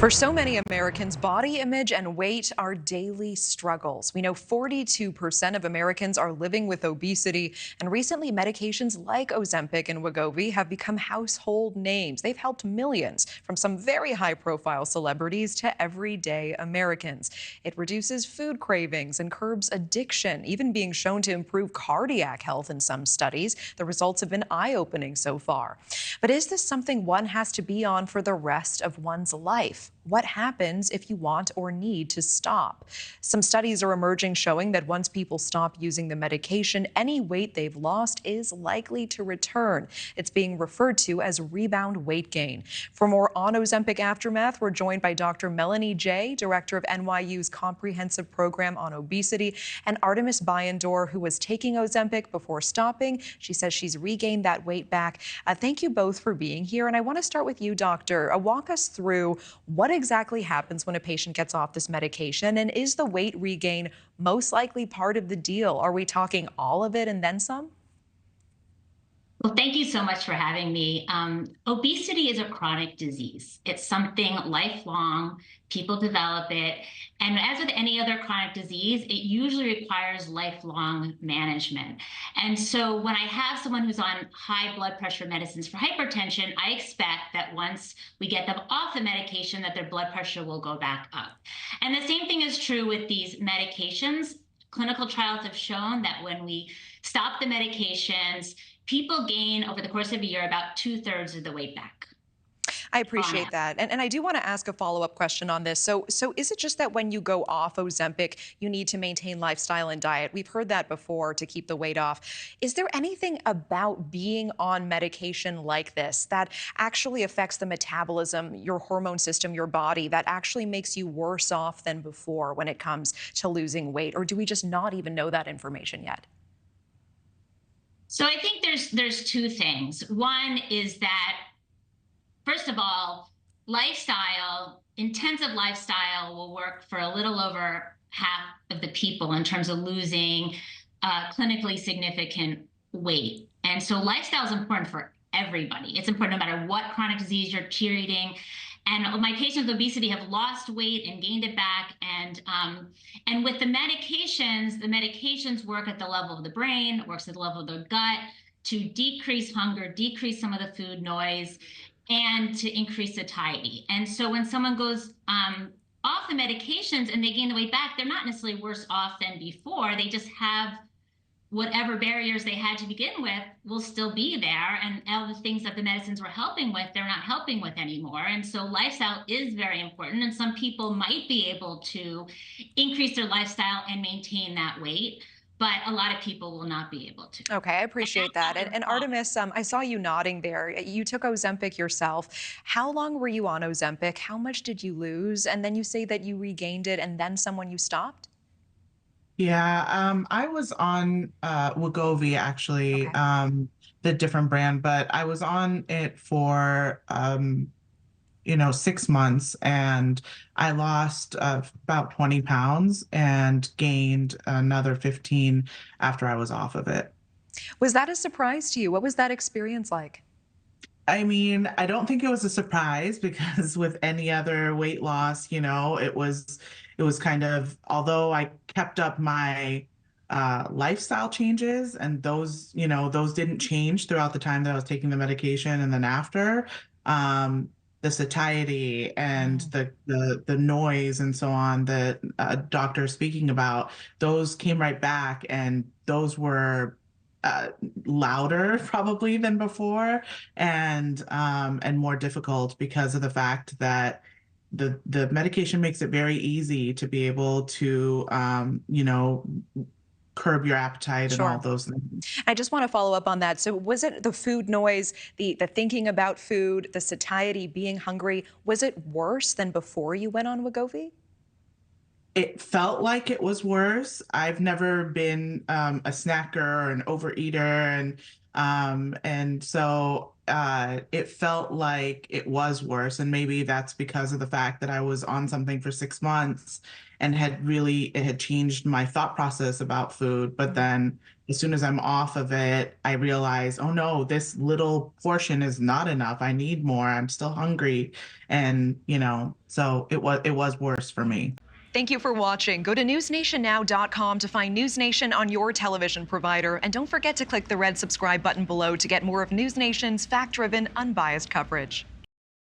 For so many Americans, body image and weight are daily struggles. We know 42% of Americans are living with obesity, and recently medications like Ozempic and Wegovy have become household names. They've helped millions, from some very high-profile celebrities to everyday Americans. It reduces food cravings and curbs addiction, even being shown to improve cardiac health in some studies. The results have been eye-opening so far. But is this something one has to be on for the rest of one's life? What happens if you want or need to stop? Some studies are emerging showing that once people stop using the medication, any weight they've lost is likely to return. It's being referred to as rebound weight gain. For more on Ozempic aftermath, we're joined by Dr. Melanie Jay, director of NYU's comprehensive program on obesity, and Artemis Bayandor, who was taking Ozempic before stopping. She says she's regained that weight back. Thank you both for being here. And I want to start with you, doctor. Walk us through what exactly happens when a patient gets off this medication, and is the weight regain most likely part of the deal? Are we talking all of it and then some? Well, thank you so much for having me. Obesity is a chronic disease. It's something lifelong. People develop it. And as with any other chronic disease, it usually requires lifelong management. And so when I have someone who's on high blood pressure medicines for hypertension, I expect that once we get them off the medication, that their blood pressure will go back up. And the same thing is true with these medications. Clinical trials have shown that when we stop the medications, people gain over the course of a year about 2/3 of the weight back. I appreciate that. And I do want to ask a follow-up question on this. So is it just that when you go off Ozempic, you need to maintain lifestyle and diet? We've heard that before to keep the weight off. Is there anything about being on medication like this that actually affects the metabolism, your hormone system, your body, that actually makes you worse off than before when it comes to losing weight? Or do we just not even know that information yet? So I think there's two things. One is that, first of all, intensive lifestyle will work for a little over half of the people in terms of losing clinically significant weight. And so lifestyle is important for everybody. It's important no matter what chronic disease you're treating. And my patients with obesity have lost weight and gained it back. And with the medications work at the level of the brain, it works at the level of the gut to decrease hunger, decrease some of the food noise, and to increase satiety. And so when someone goes off the medications and they gain the weight back, they're not necessarily worse off than before. They just have whatever barriers they had to begin with will still be there. And all the things that the medicines were helping with, they're not helping with anymore. And so lifestyle is very important. And some people might be able to increase their lifestyle and maintain that weight, but a lot of people will not be able to. Okay, I appreciate that. And Artemis, I saw you nodding there. You took Ozempic yourself. How long were you on Ozempic? How much did you lose? And then you say that you regained it and then some when you stopped? Yeah, I was on Wegovy actually, Okay. the different brand, but I was on it for 6 months, and I lost about 20 pounds and gained another 15 after I was off of it. Was that a surprise to you? What was that experience like? I mean, I don't think it was a surprise because with any other weight loss, it was kind of, although I kept up my lifestyle changes, and those didn't change throughout the time that I was taking the medication and then after. The satiety and the noise and so on that doctor is speaking about, those came right back, and those were louder probably than before, and more difficult because of the fact that the medication makes it very easy to be able to curb your appetite and all Sure. those things. I just want to follow up on that. So was it the food noise, the thinking about food, the satiety, being hungry, was it worse than before you went on Wegovy? It felt like it was worse. I've never been a snacker or an overeater, and so it felt like it was worse. And maybe that's because of the fact that I was on something for 6 months and it had changed my thought process about food. But then as soon as I'm off of it, I realize, oh no, this little portion is not enough. I need more. I'm still hungry. And, so it was worse for me. Thank you for watching. Go to newsnationnow.com to find News Nation on your television provider. And don't forget to click the red subscribe button below to get more of News Nation's fact-driven, unbiased coverage.